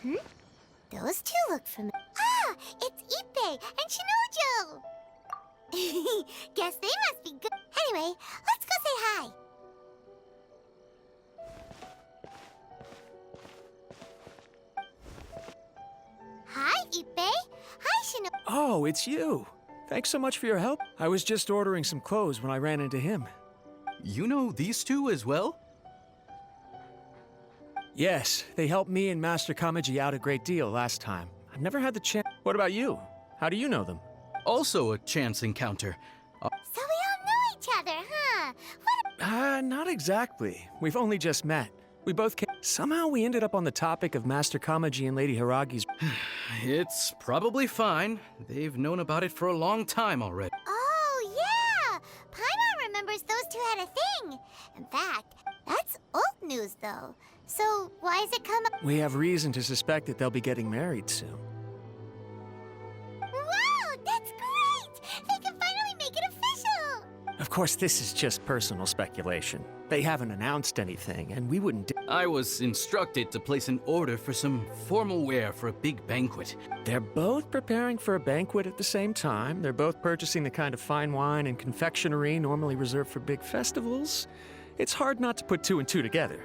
Those two look familiar. Ah, it's Ippei and Shinojo! Guess they must be good. Anyway, let's go say hi. Hi, Ippei. Hi, Shinojo. Oh, it's you. Thanks so much for your help. I was just ordering some clothes when I ran into him. You know these two as well? Yes, they helped me and Master Kamaji out a great deal last time. I've never had the chance. What about you? How do you know them? Also a chance encounter. So we all know each other, huh? What Not exactly. We've only just met. We both came. Somehow we ended up on the topic of Master Kamaji and Lady Hiragi's. It's probably fine. They've known about it for a long time already. Oh, yeah! Paimon remembers those two had a thing. In fact, that's old news, though. So why has it come up? We have reason to suspect that they'll be getting married soon. Wow, that's great! They can finally make it official! Of course, this is just personal speculation. They haven't announced anything, and we wouldn't. I was instructed to place an order for some formal wear for a big banquet. They're both preparing for a banquet at the same time. They're both purchasing the kind of fine wine and confectionery normally reserved for big festivals. It's hard not to put two and two together.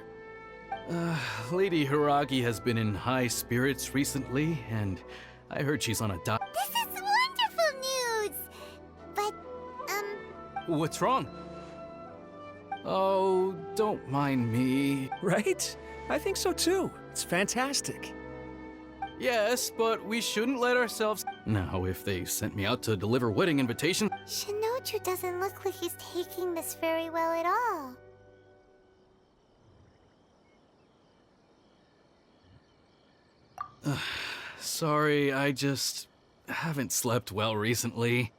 Lady Hiragi has been in high spirits recently, and I heard she's on a diet. This is wonderful news! But, What's wrong? Oh, don't mind me. Right? I think so too. It's fantastic. Yes, but we shouldn't let ourselves... Now, if they sent me out to deliver wedding invitations... Shinoju doesn't look like he's taking this very well at all. Sorry, I just haven't slept well recently.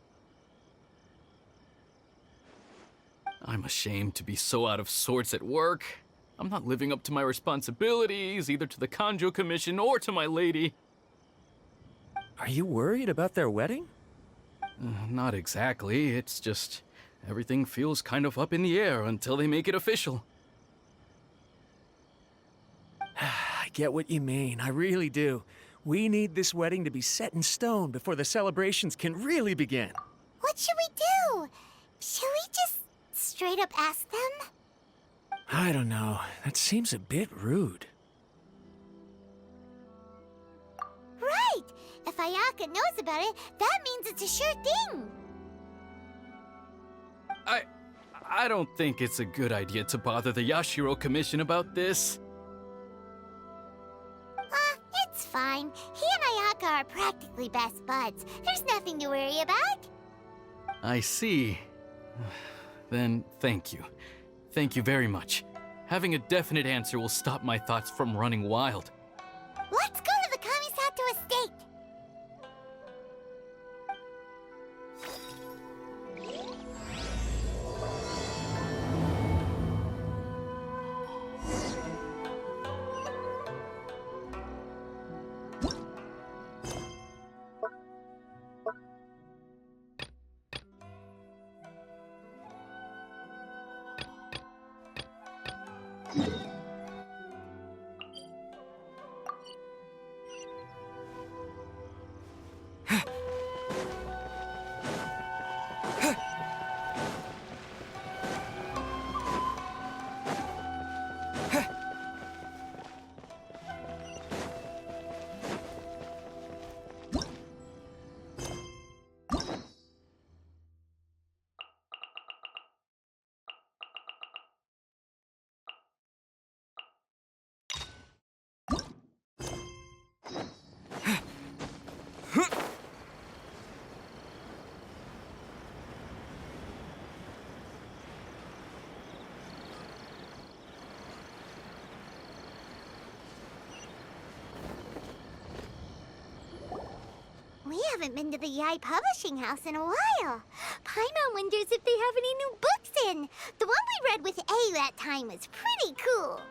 I'm ashamed to be so out of sorts at work. I'm not living up to my responsibilities, either to the Kanjo Commission or to my lady. Are you worried about their wedding? Not exactly, it's just everything feels kind of up in the air until they make it official. I get what you mean, I really do. We need this wedding to be set in stone before the celebrations can really begin. What should we do? Should we just straight up ask them? I don't know. That seems a bit rude. Right! If Ayaka knows about it, that means it's a sure thing. I don't think it's a good idea to bother the Yashiro Commission about this. It's fine. He and Ayaka are practically best buds. There's nothing to worry about. I see. Then thank you. Thank you very much. Having a definite answer will stop my thoughts from running wild. Let's go to the Kamisato estate. We haven't been to the Yai Publishing House in a while. Paimon wonders if they have any new books in. The one we read with A that time was pretty cool.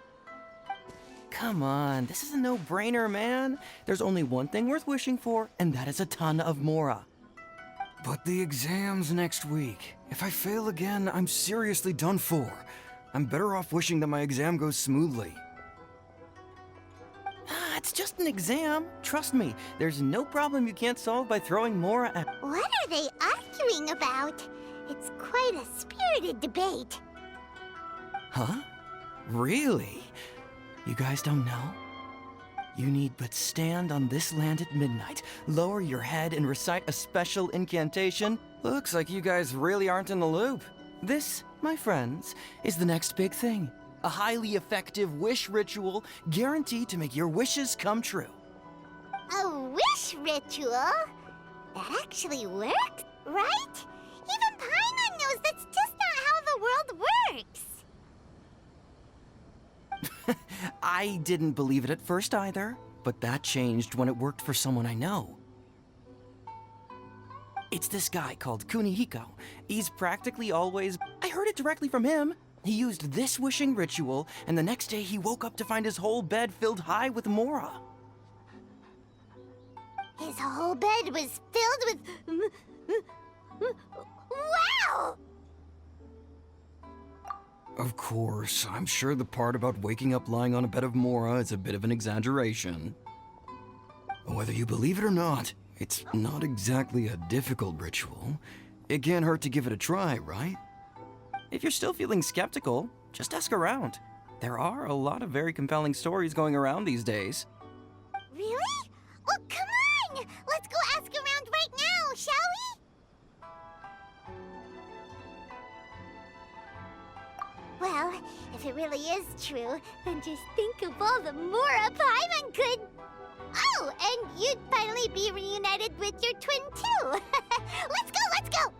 Come on, this is a no-brainer, man. There's only one thing worth wishing for, and that is a ton of Mora. But the exam's next week. If I fail again, I'm seriously done for. I'm better off wishing that my exam goes smoothly. It's just an exam. Trust me, there's no problem you can't solve by throwing Mora at... What are they arguing about? It's quite a spirited debate. Huh? Really? You guys don't know? You need but stand on this land at midnight, lower your head, and recite a special incantation. Looks like you guys really aren't in the loop. This, my friends, is the next big thing. A highly effective wish ritual guaranteed to make your wishes come true. A wish ritual? That actually works, right? Even Paimon knows that's just not how the world works. I didn't believe it at first either, but that changed when it worked for someone I know. It's this guy called Kunihiko. He's practically always... I heard it directly from him. He used this wishing ritual, and the next day he woke up to find his whole bed filled high with Mora. His whole bed was filled with... Wow! Of course, I'm sure the part about waking up lying on a bed of Mora is a bit of an exaggeration. Whether you believe it or not, it's not exactly a difficult ritual. It can't hurt to give it a try, right? If you're still feeling skeptical, just ask around. There are a lot of very compelling stories going around these days. Really? Well, come on! Let's go ask around right now, shall we? Well, if it really is true, then just think of all the Mora Paimon could... Oh, and you'd finally be reunited with your twin, too! Let's go, let's go!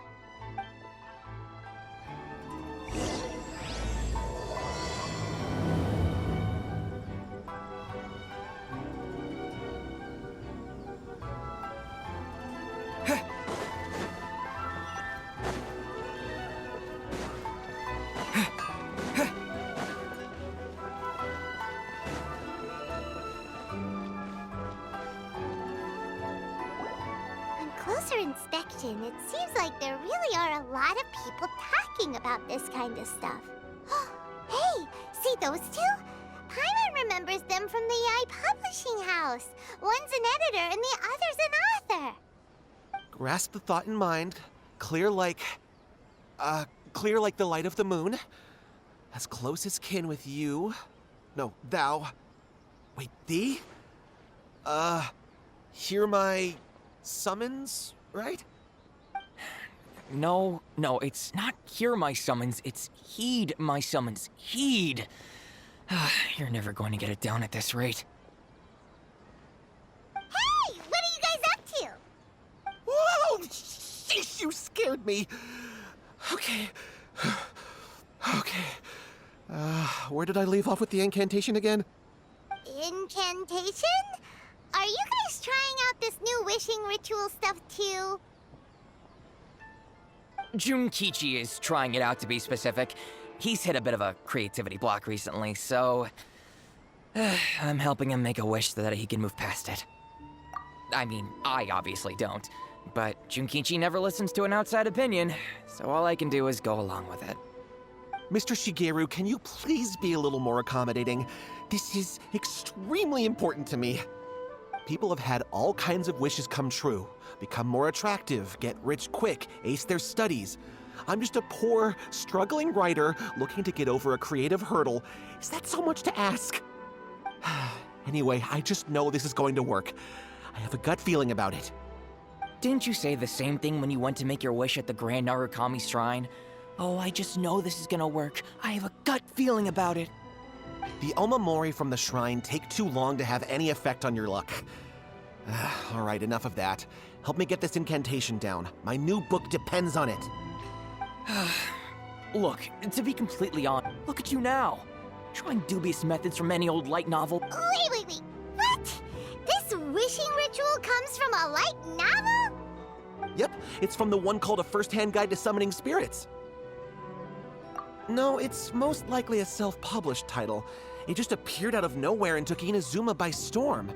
Closer inspection, it seems like there really are a lot of people talking about this kind of stuff. Hey, see those two? Paimon remembers them from the AI publishing house. One's an editor and the other's an author. Grasp the thought in mind, clear like the light of the moon. As close as kin with you. No, thou. Wait, thee? Hear my summons, right? No, it's not hear my summons, it's heed my summons. Heed! You're never going to get it down at this rate. Hey, what are you guys up to? Whoa! Sheesh, you scared me. Okay. Where did I leave off with the incantation again? Incantation? Are you guys trying out this new wishing ritual stuff too? Junkichi is trying it out, to be specific. He's hit a bit of a creativity block recently, so... I'm helping him make a wish so that he can move past it. I mean, I obviously don't, but Junkichi never listens to an outside opinion, so all I can do is go along with it. Mr. Shigeru, can you please be a little more accommodating? This is extremely important to me. People have had all kinds of wishes come true. Become more attractive, get rich quick, ace their studies. I'm just a poor, struggling writer looking to get over a creative hurdle. Is that so much to ask? Anyway, I just know this is going to work. I have a gut feeling about it. Didn't you say the same thing when you went to make your wish at the Grand Narukami Shrine? Oh, I just know this is gonna work. I have a gut feeling about it. The Omamori from the shrine take too long to have any effect on your luck. All right, enough of that. Help me get this incantation down. My new book depends on it. Look, to be completely honest, look at you now. Trying dubious methods from any old light novel. Wait. What? This wishing ritual comes from a light novel? Yep, it's from the one called A First-Hand Guide to Summoning Spirits. No, it's most likely a self-published title. It just appeared out of nowhere and took Inazuma by storm.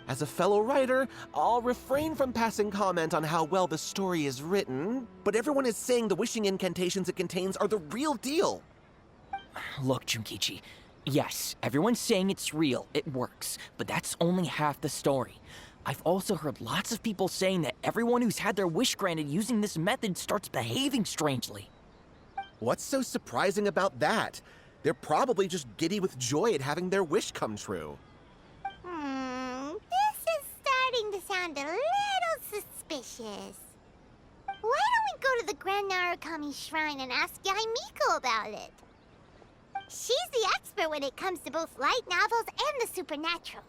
As a fellow writer, I'll refrain from passing comment on how well the story is written, but everyone is saying the wishing incantations it contains are the real deal. Look, Junkichi, Yes, everyone's saying it's real, it works, but that's only half the story. I've also heard lots of people saying that everyone who's had their wish granted using this method starts behaving strangely. What's so surprising about that? They're probably just giddy with joy at having their wish come true. This is starting to sound a little suspicious. Why don't we go to the Grand Narukami Shrine and ask Yai Miko about it? She's the expert when it comes to both light novels and the supernatural.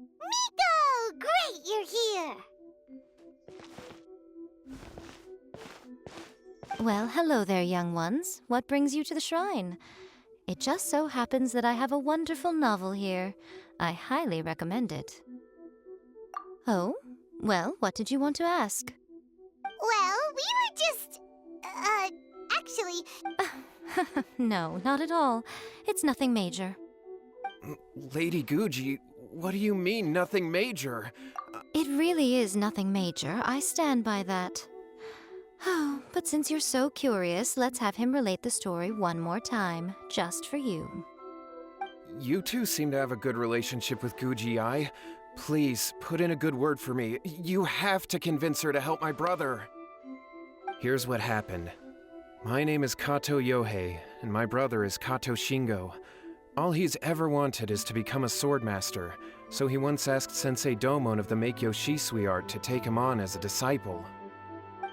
Miko! Great, you're here! Well, hello there, young ones. What brings you to the shrine? It just so happens that I have a wonderful novel here. I highly recommend it. Oh? Well, what did you want to ask? Well, we were just... actually... No, not at all. It's nothing major. Lady Guji, what do you mean, nothing major? It really is nothing major. I stand by that. Oh, but since you're so curious, let's have him relate the story one more time, just for you. You two seem to have a good relationship with Guji-ai. Please, put in a good word for me. You have to convince her to help my brother. Here's what happened. My name is Kato Yohei, and my brother is Kato Shingo. All he's ever wanted is to become a swordmaster, so he once asked Sensei Domon of the Meikyo Shisui art to take him on as a disciple.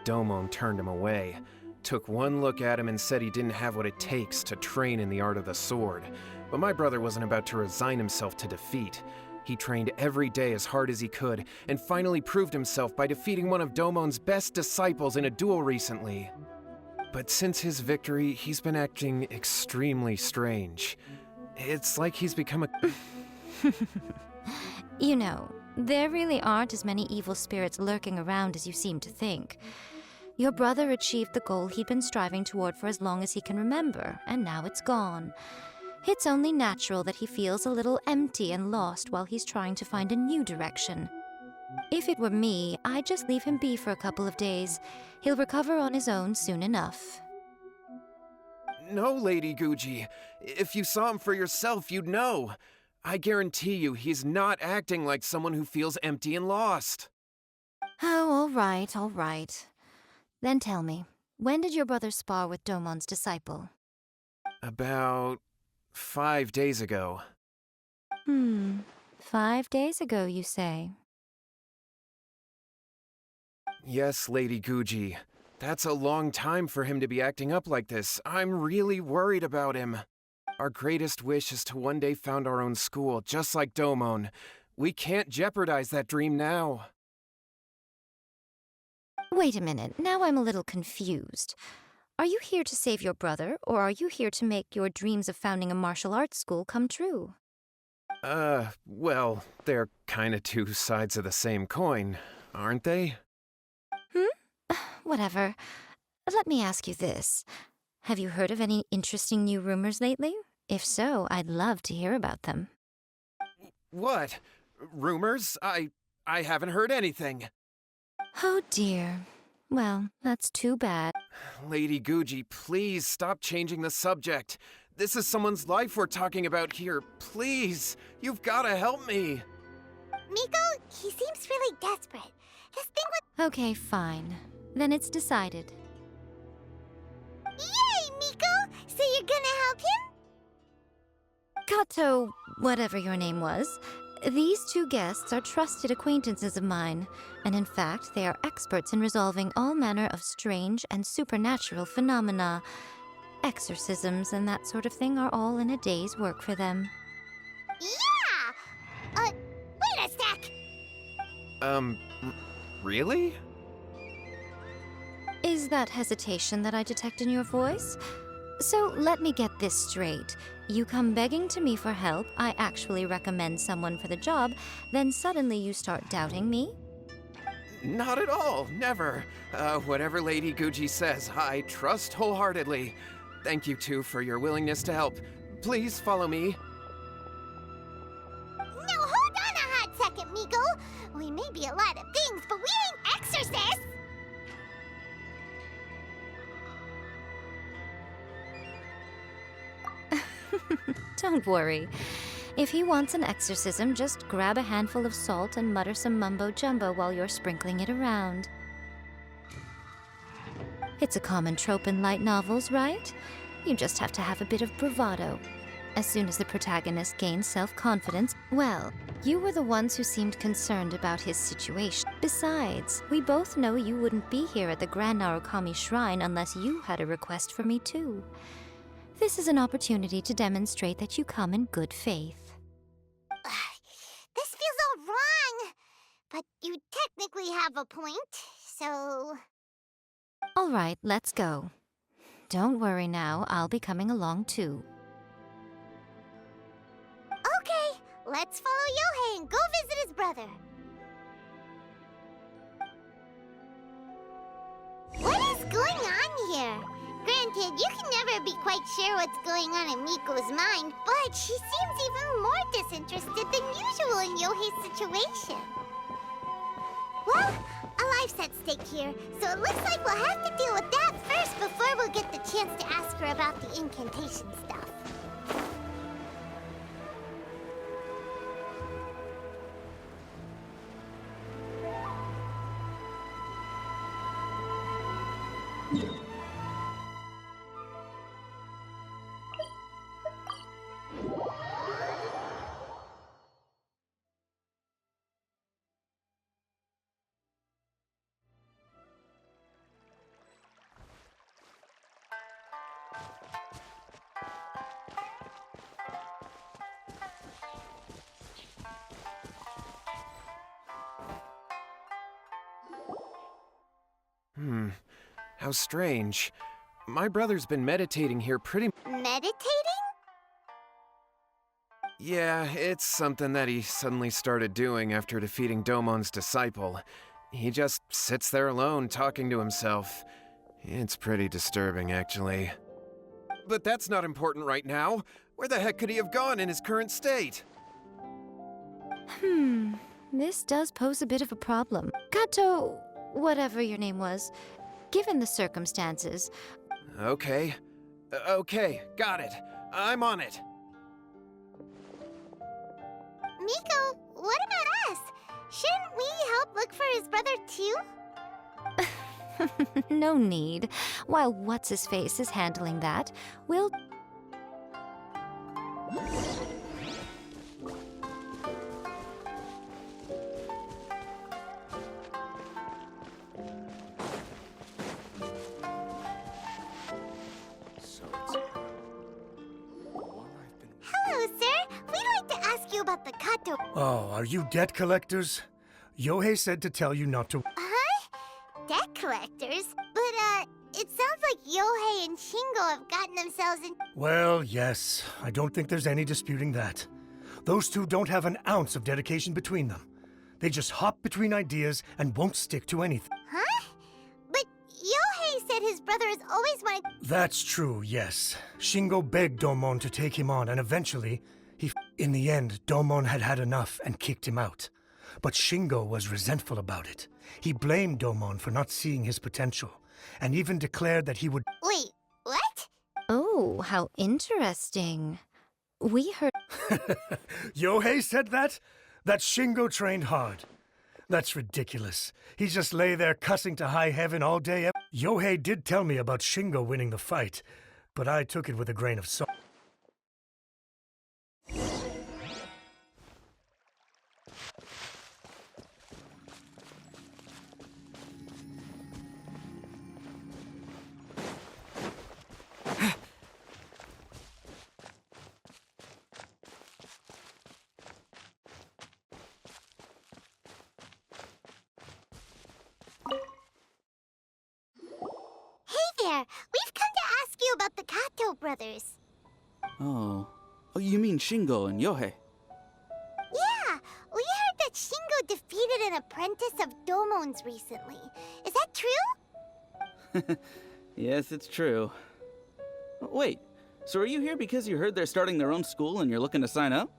Domon turned him away, took one look at him and said he didn't have what it takes to train in the art of the sword. But my brother wasn't about to resign himself to defeat. He trained every day as hard as he could, and finally proved himself by defeating one of Domon's best disciples in a duel recently. But since his victory, he's been acting extremely strange. It's like he's become a... You know, there really aren't as many evil spirits lurking around as you seem to think. Your brother achieved the goal he'd been striving toward for as long as he can remember, and now it's gone. It's only natural that he feels a little empty and lost while he's trying to find a new direction. If it were me, I'd just leave him be for a couple of days. He'll recover on his own soon enough. No, Lady Guji. If you saw him for yourself, you'd know. I guarantee you he's not acting like someone who feels empty and lost. Oh, all right, all right. Then tell me, when did your brother spar with Domon's disciple? About 5 days ago. 5 days ago, you say? Yes, Lady Guji. That's a long time for him to be acting up like this. I'm really worried about him. Our greatest wish is to one day found our own school, just like Domon. We can't jeopardize that dream now. Wait a minute, now I'm a little confused. Are you here to save your brother, or are you here to make your dreams of founding a martial arts school come true? Well, they're kinda two sides of the same coin, aren't they? Whatever. Let me ask you this. Have you heard of any interesting new rumors lately? If so, I'd love to hear about them. What? Rumors? I haven't heard anything. Oh dear. Well, that's too bad. Lady Guji, please stop changing the subject. This is someone's life we're talking about here. Please, you've gotta help me. Miko, he seems really desperate. His thing with... Okay, fine. Then it's decided. Falcon? Kato, whatever your name was, these two guests are trusted acquaintances of mine, and in fact, they are experts in resolving all manner of strange and supernatural phenomena. Exorcisms and that sort of thing are all in a day's work for them. Yeah! Wait a sec! Really? Is that hesitation that I detect in your voice? So let me get this straight. You come begging to me for help, I actually recommend someone for the job, then suddenly you start doubting me? Not at all, never. Whatever Lady Guji says, I trust wholeheartedly. Thank you two for your willingness to help. Please follow me. No, hold on a hot second, Miko! We may be a lot of things, but we ain't exorcists! Don't worry. If he wants an exorcism, just grab a handful of salt and mutter some mumbo-jumbo while you're sprinkling it around. It's a common trope in light novels, right? You just have to have a bit of bravado. As soon as the protagonist gains self-confidence, well, you were the ones who seemed concerned about his situation. Besides, we both know you wouldn't be here at the Grand Narukami Shrine unless you had a request for me too. This is an opportunity to demonstrate that you come in good faith. This feels all wrong! But you technically have a point, so... All right, let's go. Don't worry now, I'll be coming along too. Okay, let's follow Yohei and go visit his brother. What is going on here? Granted, you can never be quite sure what's going on in Miko's mind, but she seems even more disinterested than usual in Yohei's situation. Well, a life's at stake here, so it looks like we'll have to deal with that first before we'll get the chance to ask her about the incantation stuff. How strange. My brother's been meditating here pretty... Meditating? Yeah, it's something that he suddenly started doing after defeating Domon's disciple. He just sits there alone, talking to himself. It's pretty disturbing, actually. But that's not important right now. Where the heck could he have gone in his current state? This does pose a bit of a problem. Kato, whatever your name was, given the circumstances... Okay. Okay, got it. I'm on it. Miko, what about us? Shouldn't we help look for his brother too? No need. While What's-His-Face is handling that, we'll... Hello, sir. We'd like to ask you about the Kato... Oh, are you debt collectors? Yohei said to tell you not to... Huh? Debt collectors? But, it sounds like Yohei and Shingo have gotten themselves in... Well, yes. I don't think there's any disputing that. Those two don't have an ounce of dedication between them. They just hop between ideas and won't stick to anything. Huh? But Yohei said his brother has always wanted... That's true, yes. Shingo begged Domon to take him on, and eventually, in the end, Domon had had enough and kicked him out. But Shingo was resentful about it. He blamed Domon for not seeing his potential, and even declared that he would... Wait, what? Oh, how interesting. We heard... Yohei said that? That Shingo trained hard. That's ridiculous. He just lay there cussing to high heaven all day. Yohei did tell me about Shingo winning the fight, but I took it with a grain of salt. Hey there! We've come to ask you about the Kato brothers. Oh. Oh, you mean Shingo and Yohei? Yeah, we heard that Shingo defeated an apprentice of Domon's recently. Is that true? Yes, it's true. Wait, so are you here because you heard they're starting their own school and you're looking to sign up?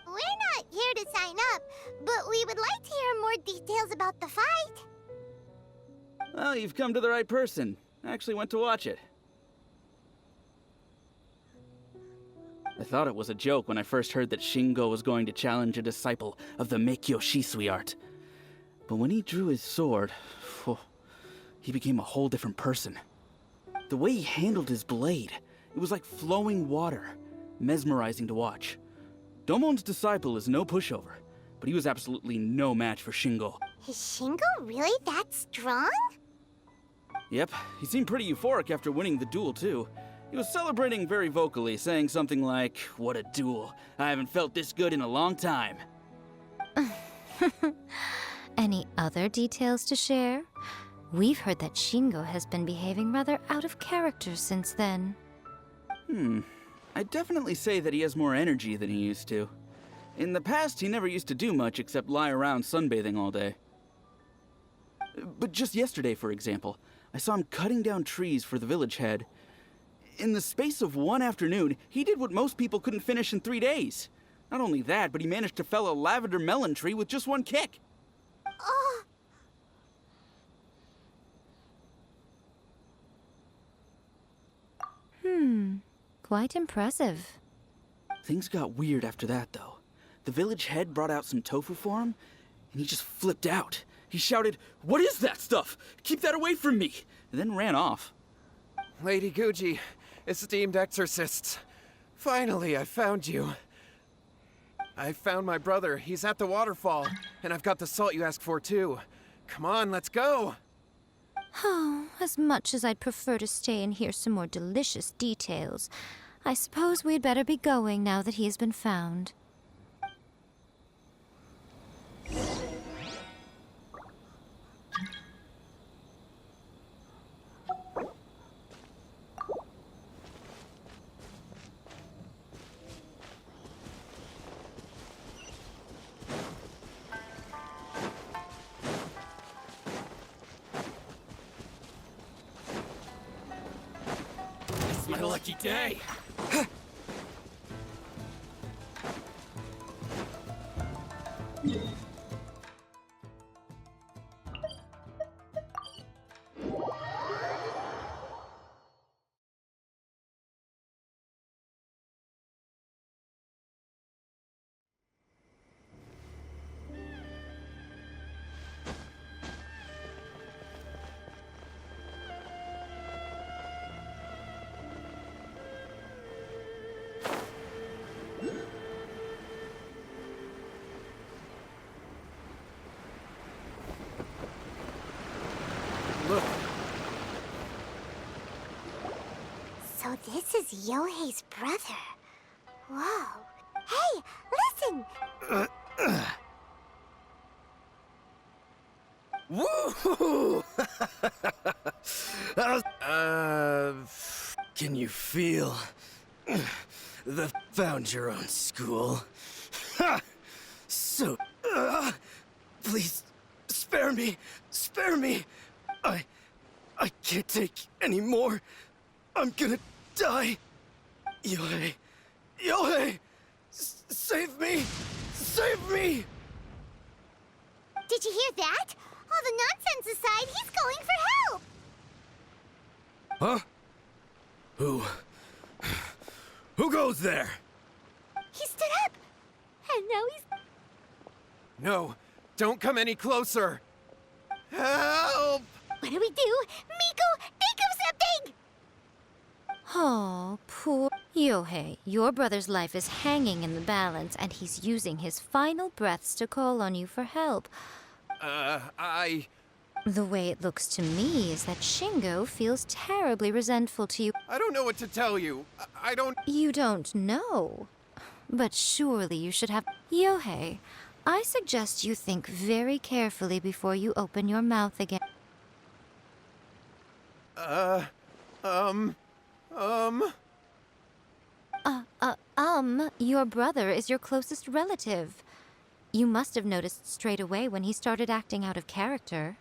We're not here to sign up, but we would like to hear more details about the fight. Well, you've come to the right person. I actually went to watch it. I thought it was a joke when I first heard that Shingo was going to challenge a disciple of the Meikyo Shisui art. But when he drew his sword, he became a whole different person. The way he handled his blade, it was like flowing water, mesmerizing to watch. Domon's disciple is no pushover, but he was absolutely no match for Shingo. Is Shingo really that strong? Yep, he seemed pretty euphoric after winning the duel, too. He was celebrating very vocally, saying something like, "What a duel. I haven't felt this good in a long time." Any other details to share? We've heard that Shingo has been behaving rather out of character since then. I'd definitely say that he has more energy than he used to. In the past, he never used to do much except lie around sunbathing all day. But just yesterday, for example, I saw him cutting down trees for the village head. In the space of one afternoon, he did what most people couldn't finish in 3 days. Not only that, but he managed to fell a lavender melon tree with just one kick. Oh, Quite impressive. Things got weird after that, though. The village head brought out some tofu for him, and he just flipped out. He shouted, "What is that stuff? Keep that away from me!" and then ran off. Lady Guji, esteemed exorcists. Finally, I found you. I found my brother. He's at the waterfall. And I've got the salt you asked for, too. Come on, let's go. Oh, as much as I'd prefer to stay and hear some more delicious details, I suppose we'd better be going now that he has been found. It's my lucky day. Look, so this is Yohei's brother. Whoa. Hey, listen! Woo! Can you feel the found your own school? Ha! So, please spare me, spare me. I can't take any more. I'm gonna die. Yohei, Yohei, save me, save me. Did you hear that? All the nonsense aside, he's going for help! Huh? Who goes there? He stood up! And now he's... no, don't come any closer. Help! What do we do? Miko, think of something! Oh, Poor Yohei, your brother's life is hanging in the balance, and he's using his final breaths to call on you for help. The way it looks to me is that Shingo feels terribly resentful to you. I don't know what to tell you. I don't... You don't know. But surely you should have... Yohei, I suggest you think very carefully before you open your mouth again. Your brother is your closest relative. You must have noticed straight away when he started acting out of character.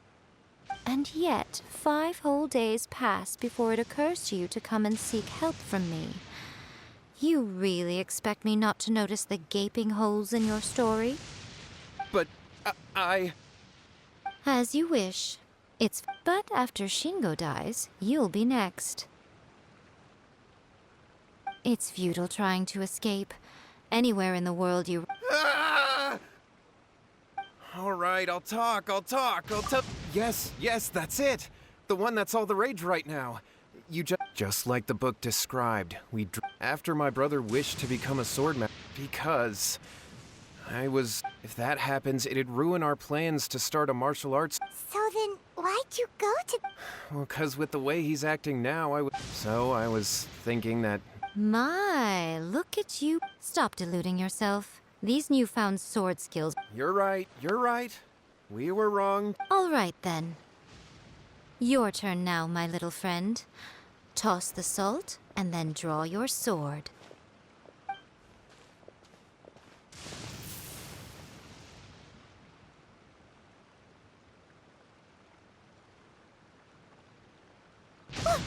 And yet, 5 whole days pass before it occurs to you to come and seek help from me. You really expect me not to notice the gaping holes in your story? But I... As you wish. But after Shingo dies, you'll be next. It's futile trying to escape. Anywhere in the world you... Ah! All right, I'll talk. Yes, that's it. The one that's all the rage right now. Just like the book described, after my brother wished to become a swordman, because if that happens, it'd ruin our plans to start a martial arts. So then, why'd you go to... Well, 'cause with the way he's acting now, I was thinking that... My, look at you. Stop deluding yourself. These newfound sword skills... You're right. We were wrong. All right, then. Your turn now, my little friend. Toss the salt, and then draw your sword. What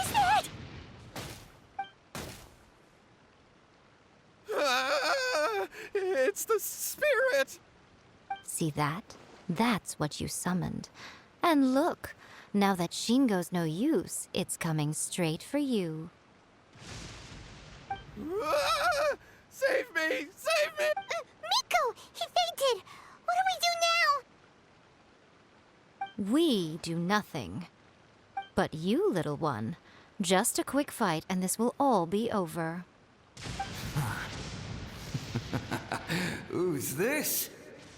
is that? It's the spirit! See that? That's what you summoned. And look, now that Shingo's no use, it's coming straight for you. Save me! Miko! He fainted! What do we do now? We do nothing. But you, little one, just a quick fight and this will all be over. Who's this?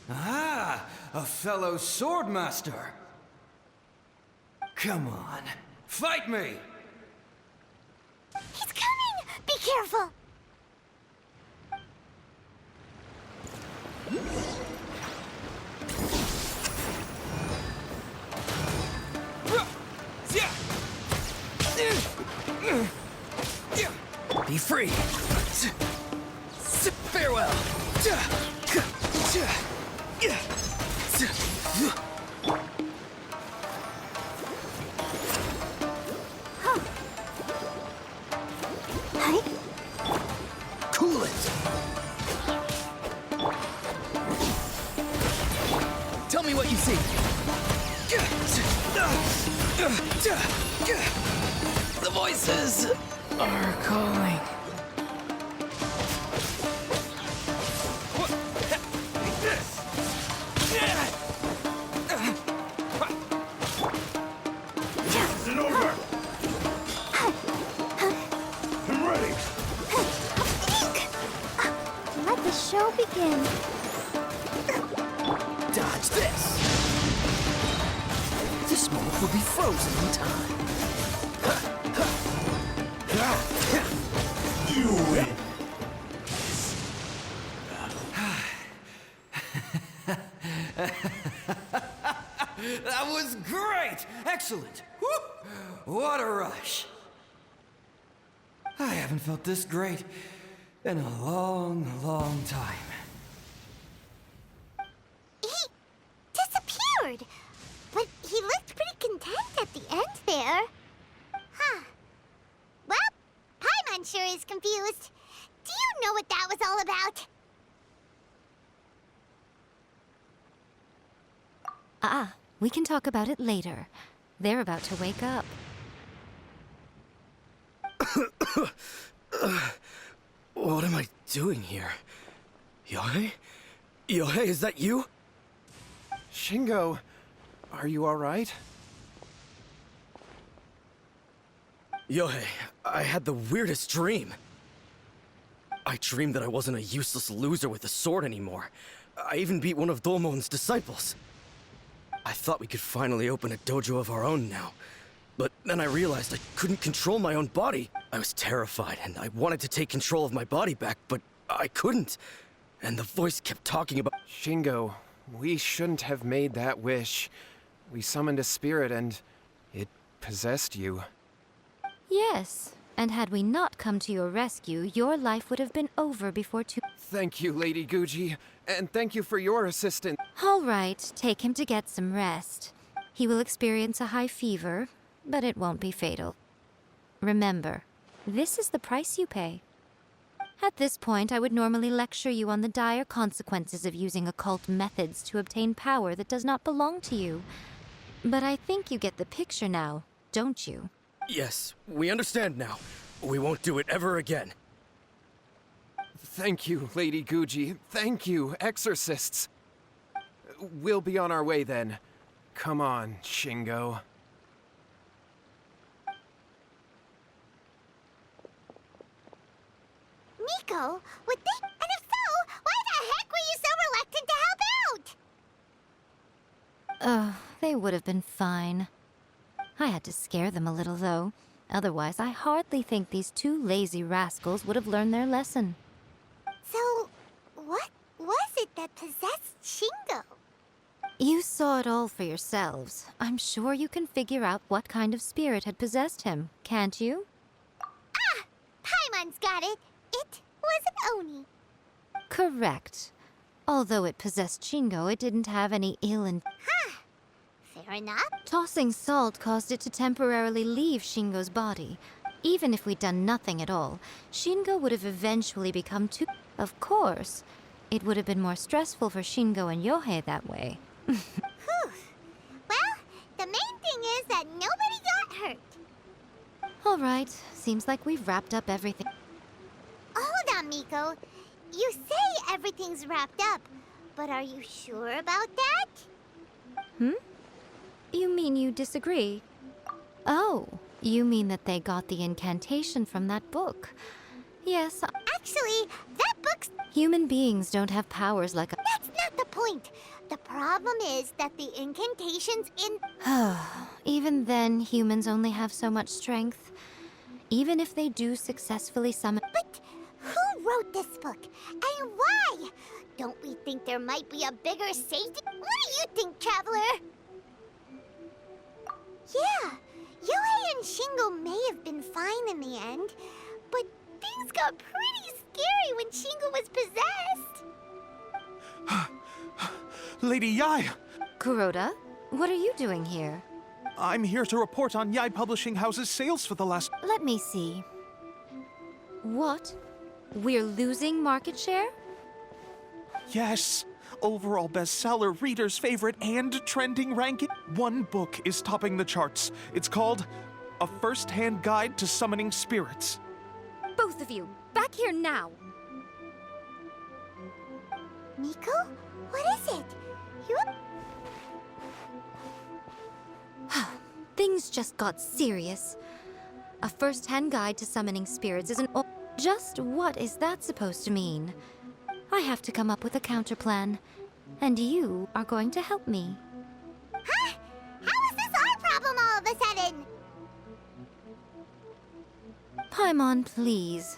Ah, a fellow swordmaster. Come on, fight me! He's coming! Be careful! Be free! Farewell! Cool it! Tell me what you see! The voices are calling. Let the show begin. Dodge this! This moment will be frozen in time. You win. That was great! Excellent! Woo! What a rush! I haven't felt this great in a long, long time. He disappeared. But he looked pretty content at the end there. Huh. Well, Paimon sure is confused. Do you know what that was all about? We can talk about it later. They're about to wake up. What am I doing here? Yohei? Yohei, is that you? Shingo, are you all right? Yohei, I had the weirdest dream. I dreamed that I wasn't a useless loser with a sword anymore. I even beat one of Domon's disciples. I thought we could finally open a dojo of our own now. But then I realized I couldn't control my own body. I was terrified, and I wanted to take control of my body back, but I couldn't. And the voice kept talking about— Shingo, we shouldn't have made that wish. We summoned a spirit and it possessed you. Yes, and had we not come to your rescue, your life would have been over before too— Thank you, Lady Guji, and thank you for your assistance. All right, take him to get some rest. He will experience a high fever, but it won't be fatal. Remember, this is the price you pay. At this point, I would normally lecture you on the dire consequences of using occult methods to obtain power that does not belong to you. But I think you get the picture now, don't you? Yes, we understand now. We won't do it ever again. Thank you, Lady Guji. Thank you, exorcists. We'll be on our way then. Come on, Shingo. Miko, would they? And if so, why the heck were you so reluctant to help out? They would have been fine. I had to scare them a little, though. Otherwise, I hardly think these two lazy rascals would have learned their lesson. So, what was it that possessed Shingo? You saw it all for yourselves. I'm sure you can figure out what kind of spirit had possessed him, can't you? Ah! Paimon's got it. It was an Oni. Correct. Although it possessed Shingo, it didn't have any ill intent. Huh. Fair enough. Tossing salt caused it to temporarily leave Shingo's body. Even if we'd done nothing at all, Shingo would have eventually become too— Of course, it would have been more stressful for Shingo and Yohei that way. Whew. Well, the main thing is that nobody got hurt. All right, seems like we've wrapped up everything. Hold on, Miko. You say everything's wrapped up, but are you sure about that? You mean you disagree? Oh, you mean that they got the incantation from that book. Yes, Actually, that book's... human beings don't have powers like That's not the point. The problem is that the incantation's in... Even then, humans only have so much strength. Even if they do successfully summon— But who wrote this book? And why? Don't we think there might be a bigger safety? What do you think, Traveler? Yeah, Yohei and Shingo may have been fine in the end, but things got pretty scary when Shingo was possessed. Lady Yai, Kuroda, what are you doing here? I'm here to report on Yai Publishing House's sales for the last... Let me see. What? We're losing market share? Yes, overall bestseller, reader's favorite, and trending ranking. One book is topping the charts. It's called A First-Hand Guide to Summoning Spirits. Both of you, back here now! Miko? What is it? You... Things just got serious. A first-hand guide to summoning spirits is an... Just what is that supposed to mean? I have to come up with a counterplan. And you are going to help me. Huh? How is this our problem all of a sudden? Paimon, please.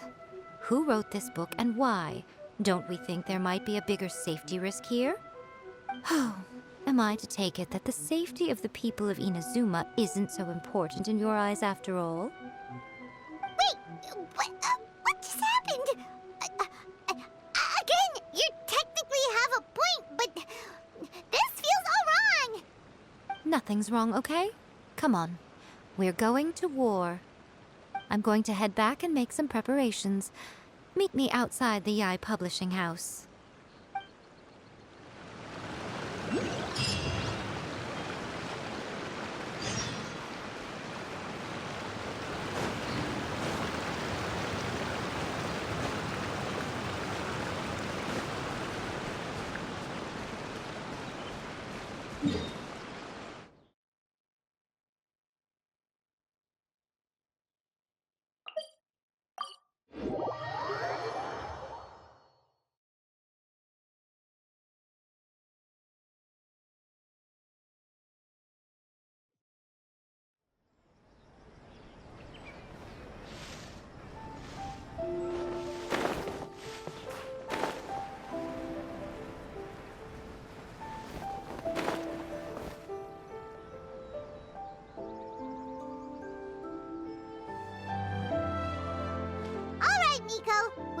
Who wrote this book and why? Don't we think there might be a bigger safety risk here? Oh, am I to take it that the safety of the people of Inazuma isn't so important in your eyes after all? Wait, what just happened? Again, you technically have a point, but this feels all wrong. Nothing's wrong, okay? Come on. We're going to war. I'm going to head back and make some preparations. Meet me outside the Yai Publishing House.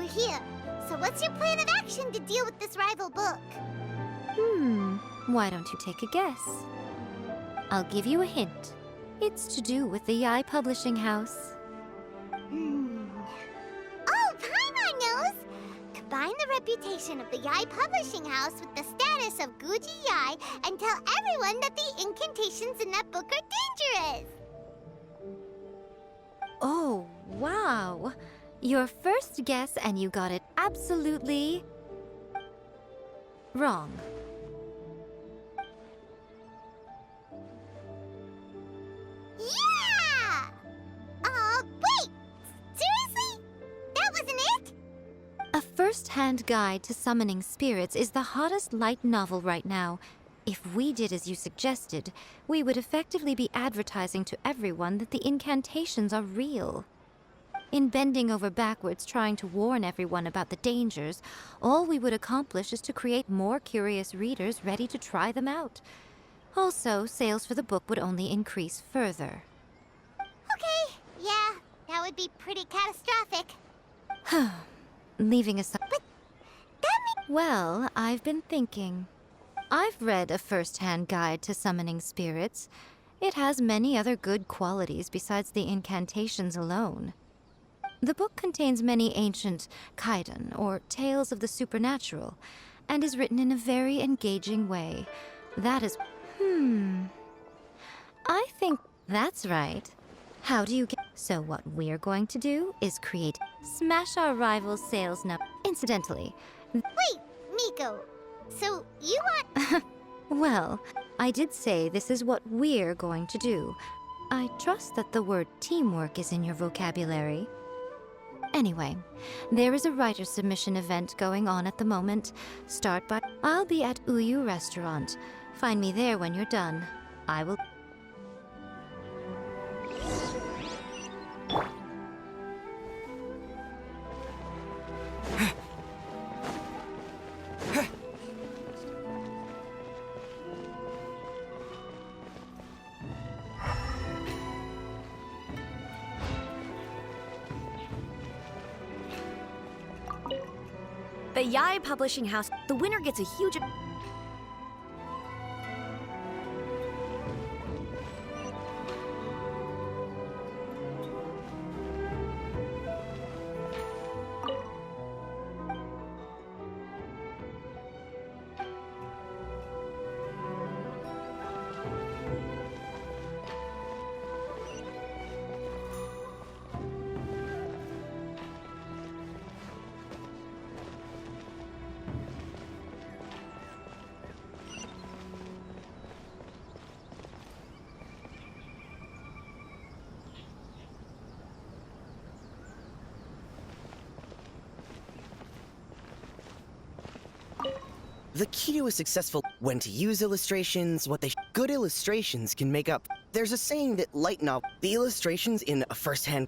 here. So what's your plan of action to deal with this rival book? Why don't you take a guess? I'll give you a hint. It's to do with the Yai Publishing House. Oh, Paimon knows! Combine the reputation of the Yai Publishing House with the status of Guji Yai and tell everyone that the incantations in that book are dangerous! Oh, wow. Your first guess, and you got it absolutely wrong. Yeah! Wait! Seriously? That wasn't it? A first-hand guide to summoning spirits is the hottest light novel right now. If we did as you suggested, we would effectively be advertising to everyone that the incantations are real. In bending over backwards trying to warn everyone about the dangers, all we would accomplish is to create more curious readers ready to try them out. Also, sales for the book would only increase further. Okay, yeah, that would be pretty catastrophic. Leaving aside... But that makes... Well, I've been thinking. I've read a first-hand guide to summoning spirits. It has many other good qualities besides the incantations alone. The book contains many ancient kaidan, or tales of the supernatural, and is written in a very engaging way. That is... I think that's right. How do you get... So what we're going to do is smash our rival's sales number. Incidentally... Wait, Miko. So, you want... Well, I did say this is what we're going to do. I trust that the word teamwork is in your vocabulary. Anyway, there is a writer submission event going on at the moment. I'll be at Uyu Restaurant. Find me there when you're done. I will... The Yai Publishing House, the winner gets a huge... The key to a successful when to use illustrations, good illustrations can make up. There's a saying that light novel, the illustrations in a first-hand.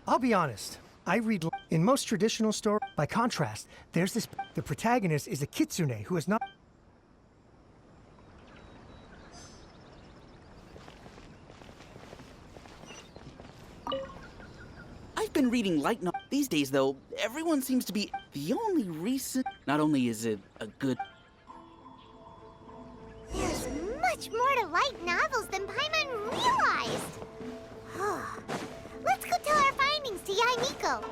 I'll be honest. I read in most traditional stories. By contrast, there's this. The protagonist is a kitsune who is not. I've been reading light novels. These days, though, everyone seems to be the only recent... Not only is it a good... There's much more to light novels than Paimon realized. Let's go tell our findings to Yai Miko.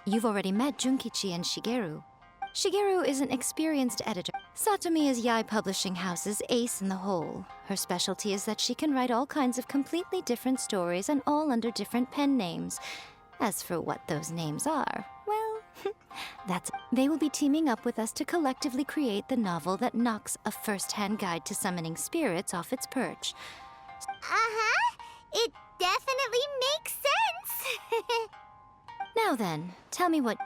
You've already met Junkichi and Shigeru. Shigeru is an experienced editor. Satomi is Yai Publishing House's ace in the hole. Her specialty is that she can write all kinds of completely different stories and all under different pen names. As for what those names are, well, They will be teaming up with us to collectively create the novel that knocks a first-hand guide to summoning spirits off its perch. Uh-huh. It definitely makes sense. Now then, tell me what...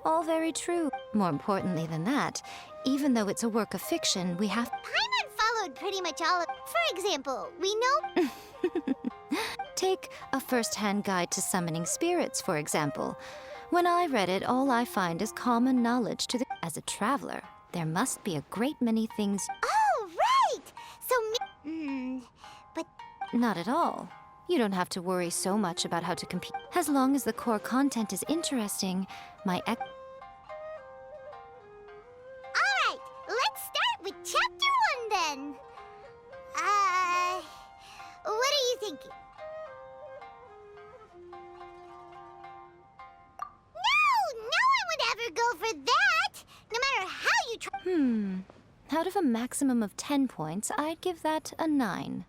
all very true. More importantly than that, even though it's a work of fiction, we have... Paimon followed pretty much all of... For example, we know... Take a first-hand guide to summoning spirits, for example. When I read it, all I find is common knowledge to the... As a traveler, there must be a great many things... Oh, right! So, but... Not at all. You don't have to worry so much about how to compete. As long as the core content is interesting, my Alright, let's start with Chapter 1 then. What are you thinking? No one would ever go for that! No matter how you try. Out of a maximum of 10 points, I'd give that a 9.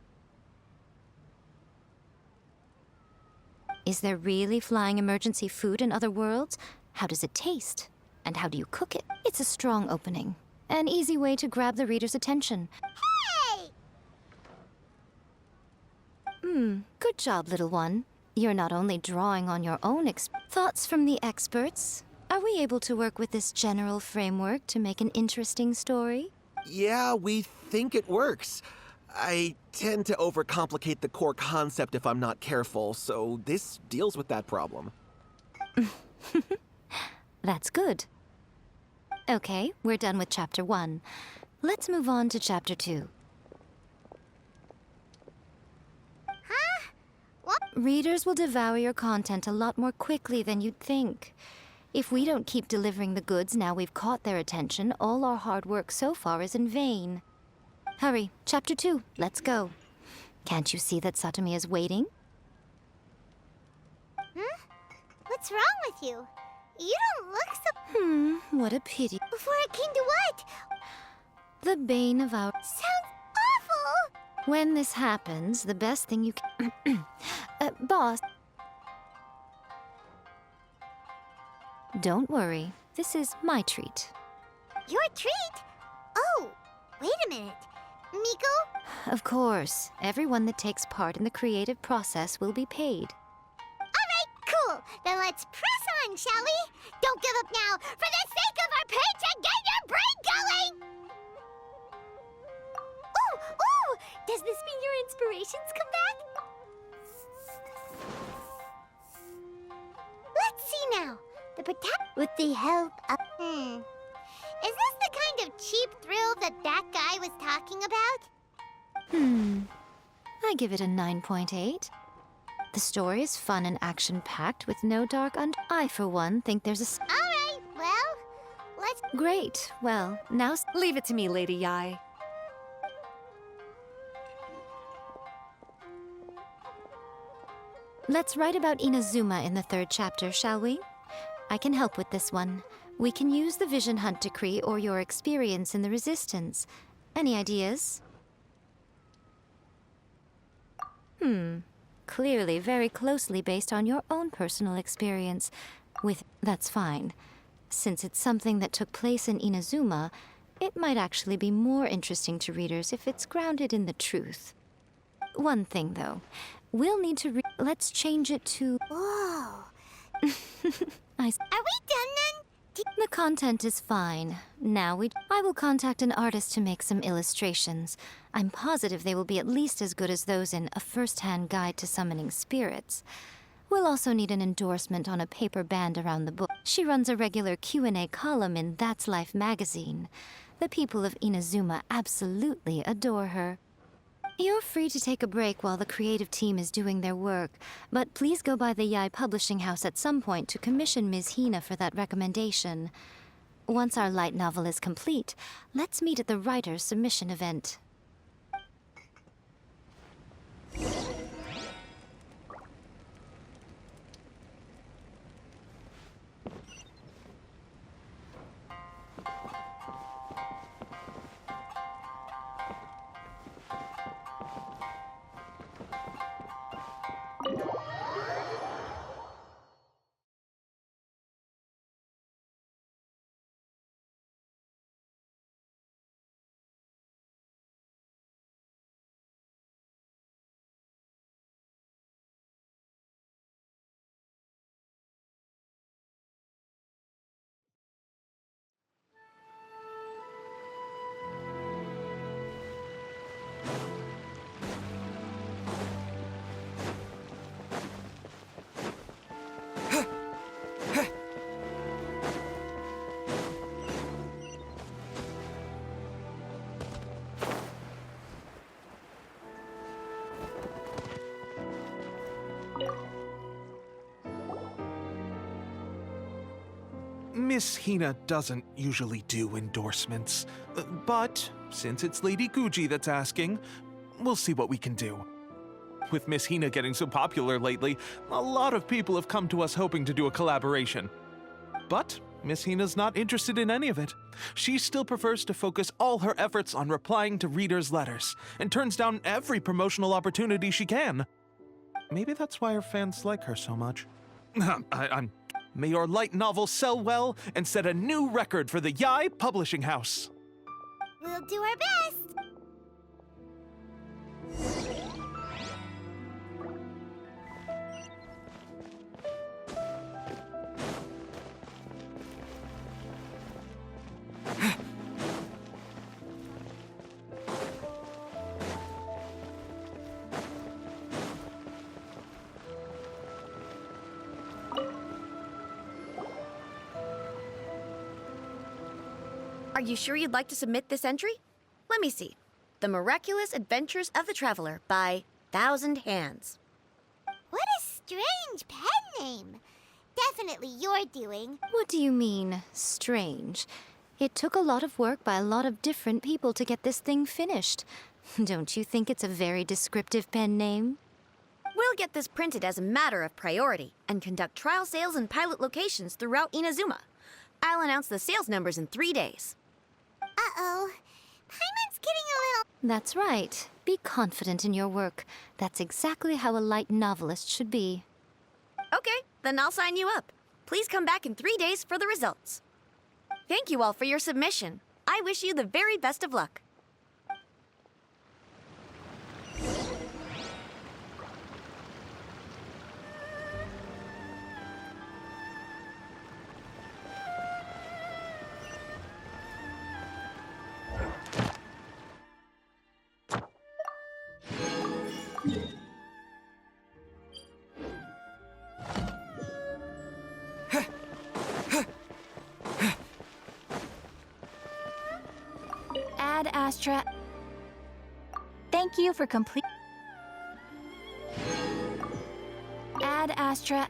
Is there really flying emergency food in other worlds? How does it taste? And how do you cook it? It's a strong opening. An easy way to grab the reader's attention. Hey! Good job, little one. You're not only drawing on your own thoughts from the experts. Are we able to work with this general framework to make an interesting story? Yeah, we think it works. I tend to overcomplicate the core concept if I'm not careful, so this deals with that problem. That's good. Okay, we're done with Chapter 1. Let's move on to Chapter 2. Huh? What? Readers will devour your content a lot more quickly than you'd think. If we don't keep delivering the goods now we've caught their attention, all our hard work so far is in vain. Hurry, Chapter 2, let's go. Can't you see that Satomi is waiting? What's wrong with you? You don't look so... What a pity. Before it came to what? The bane of our... Sounds awful! When this happens, the best thing you can... boss... Don't worry, this is my treat. Your treat? Oh, wait a minute. Miko? Of course, everyone that takes part in the creative process will be paid. Alright, cool. Then let's press on, shall we? Don't give up now, for the sake of our paycheck, get your brain going! Ooh! Does this mean your inspirations come back? Let's see now. With the help of... Is this the kind of cheap thrill that guy was talking about? I give it a 9.8. The story is fun and action-packed with no dark I, for one, think there's a... Alright, well, let's... Great. Well, now... Leave it to me, Lady Yai. Let's write about Inazuma in the 3rd chapter, shall we? I can help with this one. We can use the Vision Hunt Decree or your experience in the Resistance. Any ideas? Clearly very closely based on your own personal experience. That's fine. Since it's something that took place in Inazuma, it might actually be more interesting to readers if it's grounded in the truth. One thing, though. We'll need to let's change it to... Whoa. Are we done then? The content is fine. Now I will contact an artist to make some illustrations. I'm positive they will be at least as good as those in A First-Hand Guide to Summoning Spirits. We'll also need an endorsement on a paper band around the book. She runs a regular Q&A column in That's Life magazine. The people of Inazuma absolutely adore her. You're free to take a break while the creative team is doing their work, but please go by the Yai Publishing House at some point to commission Ms. Hina for that recommendation. Once our light novel is complete, let's meet at the writer's submission event. Miss Hina doesn't usually do endorsements, but since it's Lady Guji that's asking, we'll see what we can do. With Miss Hina getting so popular lately, a lot of people have come to us hoping to do a collaboration. But Miss Hina's not interested in any of it. She still prefers to focus all her efforts on replying to readers' letters, and turns down every promotional opportunity she can. Maybe that's why her fans like her so much. May your light novel sell well and set a new record for the Yai Publishing House. We'll do our best. Are you sure you'd like to submit this entry? Let me see. The Miraculous Adventures of the Traveler by Thousand Hands. What a strange pen name. Definitely your doing. What do you mean, strange? It took a lot of work by a lot of different people to get this thing finished. Don't you think it's a very descriptive pen name? We'll get this printed as a matter of priority and conduct trial sales in pilot locations throughout Inazuma. I'll announce the sales numbers in 3 days. Uh-oh. Paimon's getting a little... That's right. Be confident in your work. That's exactly how a light novelist should be. Okay, then I'll sign you up. Please come back in 3 days for the results. Thank you all for your submission. I wish you the very best of luck. Ad Astra. Thank you for complete. Ad Astra.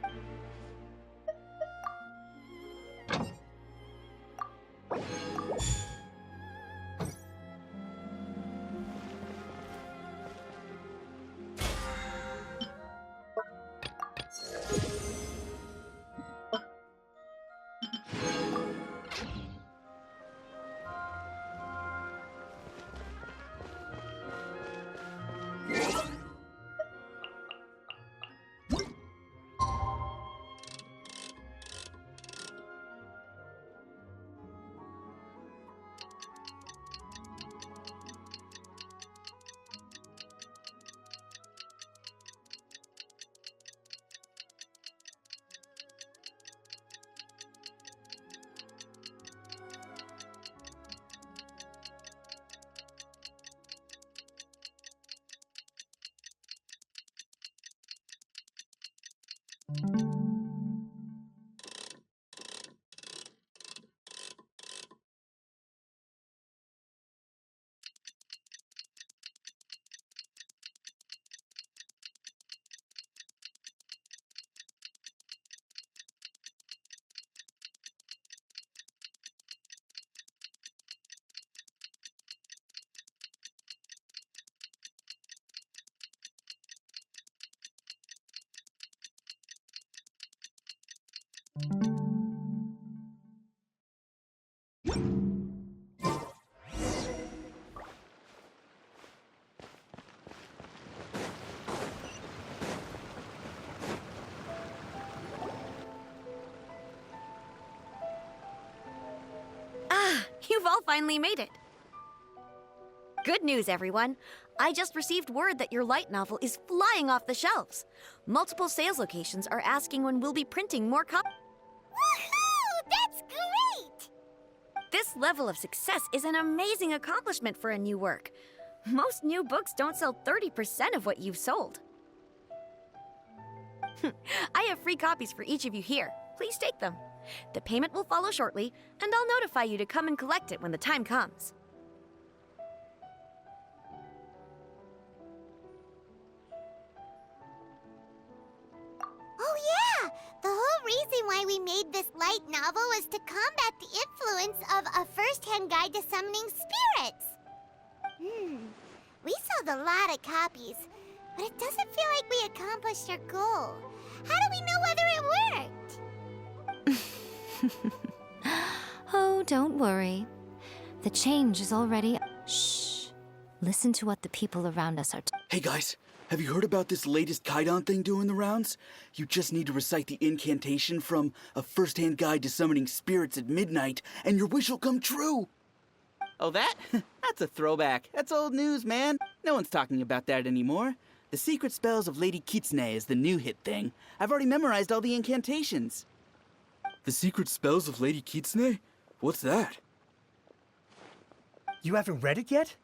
You've all finally made it. Good news, everyone. I just received word that your light novel is flying off the shelves. Multiple sales locations are asking when we'll be printing more copies. Woohoo! That's great! This level of success is an amazing accomplishment for a new work. Most new books don't sell 30% of what you've sold. I have free copies for each of you here. Please take them. The payment will follow shortly, and I'll notify you to come and collect it when the time comes. Oh yeah! The whole reason why we made this light novel was to combat the influence of a first-hand guide to summoning spirits. We sold a lot of copies, but it doesn't feel like we accomplished our goal. How do we know whether it worked? Oh, don't worry. The change is already... Shh. Listen to what the people around us are... Hey guys, have you heard about this latest Kaidan thing doing the rounds? You just need to recite the incantation from A First-Hand Guide to Summoning Spirits at Midnight, and your wish will come true! Oh, that? That's a throwback. That's old news, man. No one's talking about that anymore. The Secret Spells of Lady Kitsune is the new hit thing. I've already memorized all the incantations. The Secret Spells of Lady Kitsune? What's that? You haven't read it yet?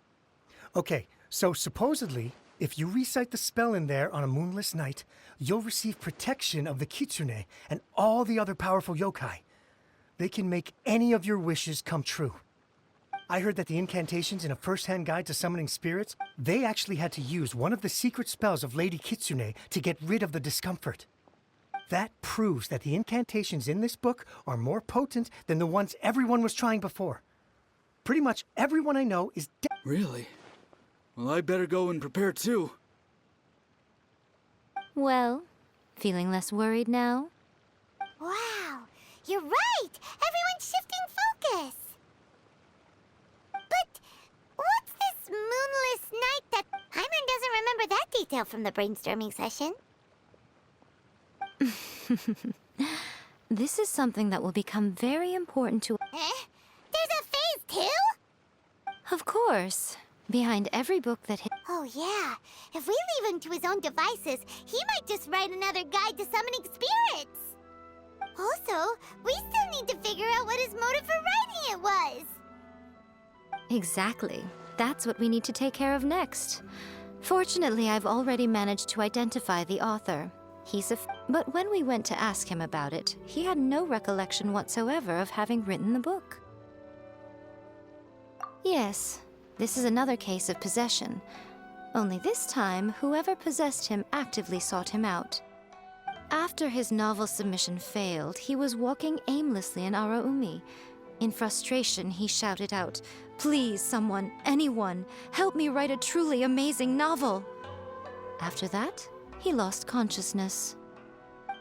Okay, so supposedly, if you recite the spell in there on a moonless night, you'll receive protection of the Kitsune and all the other powerful yokai. They can make any of your wishes come true. I heard that the incantations in A First-Hand Guide to Summoning Spirits, they actually had to use one of the secret spells of Lady Kitsune to get rid of the discomfort. That proves that the incantations in this book are more potent than the ones everyone was trying before. Pretty much everyone I know is dead. Really? Well, I better go and prepare too. Well, feeling less worried now? Wow, you're right! Everyone's shifting focus! But what's this moonless night that... Paimon doesn't remember that detail from the brainstorming session. This is something that will become very important to... There's a phase 2? Of course. Behind every book that... Oh yeah, if we leave him to his own devices, he might just write another guide to summoning spirits! Also, we still need to figure out what his motive for writing it was! Exactly. That's what we need to take care of next. Fortunately, I've already managed to identify the author. But when we went to ask him about it, he had no recollection whatsoever of having written the book. Yes, this is another case of possession. Only this time, whoever possessed him actively sought him out. After his novel submission failed, he was walking aimlessly in Araumi. In frustration, he shouted out, "Please, someone, anyone, help me write a truly amazing novel!" After that, he lost consciousness.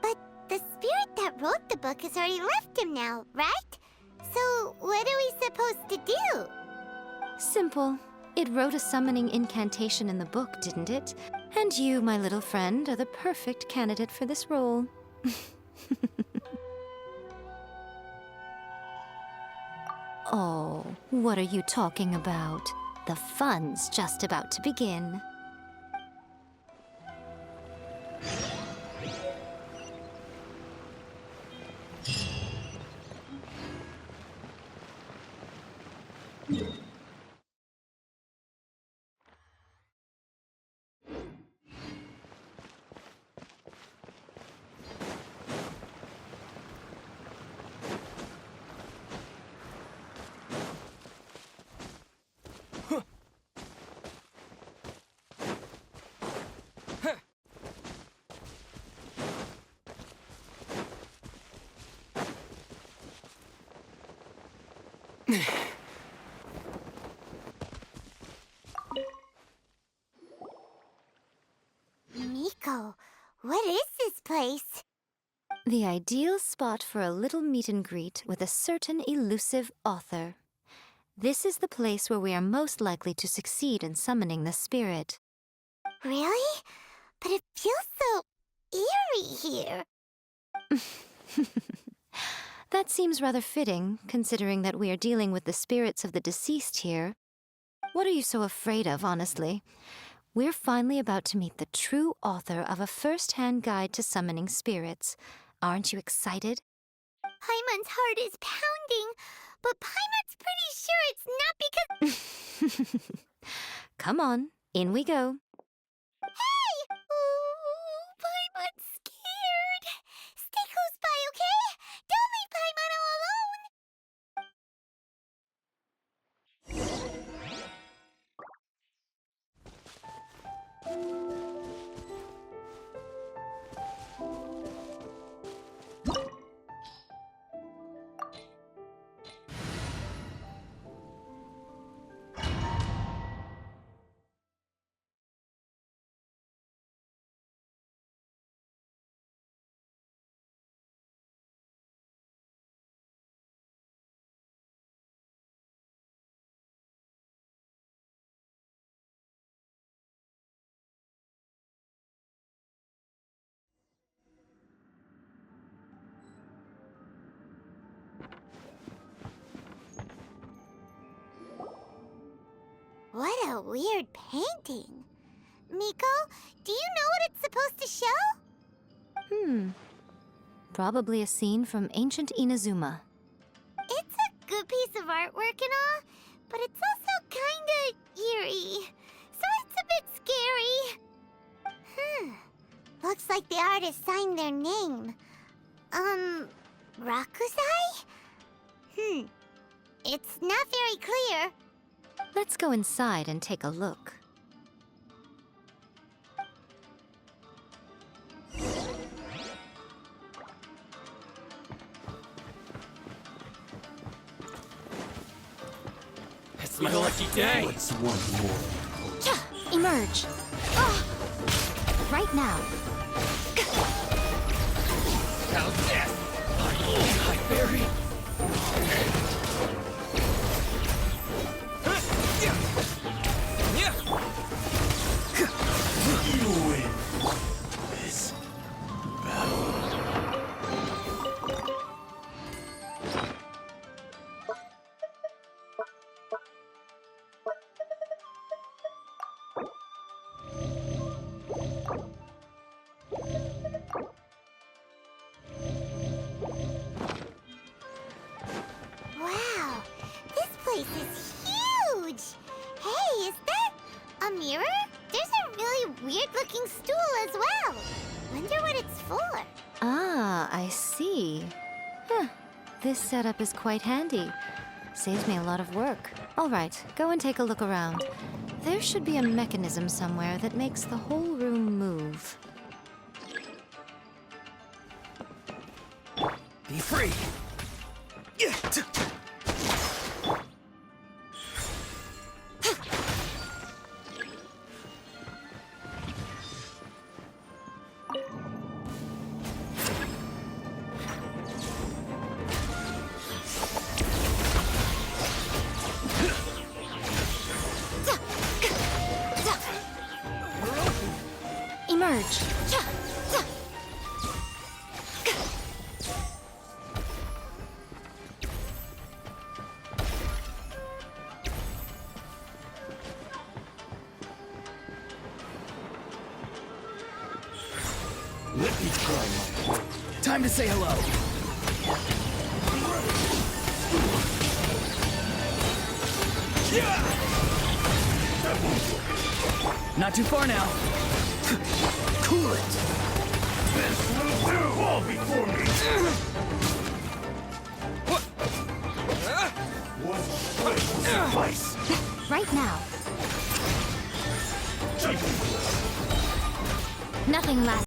But the spirit that wrote the book has already left him now, right? So what are we supposed to do? Simple. It wrote a summoning incantation in the book, didn't it? And you, my little friend, are the perfect candidate for this role. Oh, what are you talking about? The fun's just about to begin. Miko, what is this place? The ideal spot for a little meet and greet with a certain elusive author. This is the place where we are most likely to succeed in summoning the spirit. Really? But it feels so eerie here. That seems rather fitting, considering that we are dealing with the spirits of the deceased here. What are you so afraid of, honestly? We're finally about to meet the true author of A First-Hand Guide to Summoning Spirits. Aren't you excited? Paimon's heart is pounding, but Paimon's pretty sure it's not because... Come on, in we go. Hey! Ooh, Paimon's scared. Stay close by, okay? Don't leave Paimon all alone. What a weird painting. Miko, do you know what it's supposed to show? Probably a scene from ancient Inazuma. It's a good piece of artwork and all, but it's also kinda eerie. So it's a bit scary. Looks like the artist signed their name. Rakusai? It's not very clear. Let's go inside and take a look. It's my lucky day! What's one more? Emerge! Right now. How's this? Hi, Barry. You win this battle. Wow, this place is huge! Hey, is that a mirror? There's a really weird-looking stool as well. Wonder what it's for. Ah, I see. This setup is quite handy. Saves me a lot of work. All right, go and take a look around. There should be a mechanism somewhere that makes the whole room move. Be free! Emerge! Let me try my way. Time to say hello. Not too far now. Cool it. This will do all before me. One strike will suffice. Right now. Nothing lasts.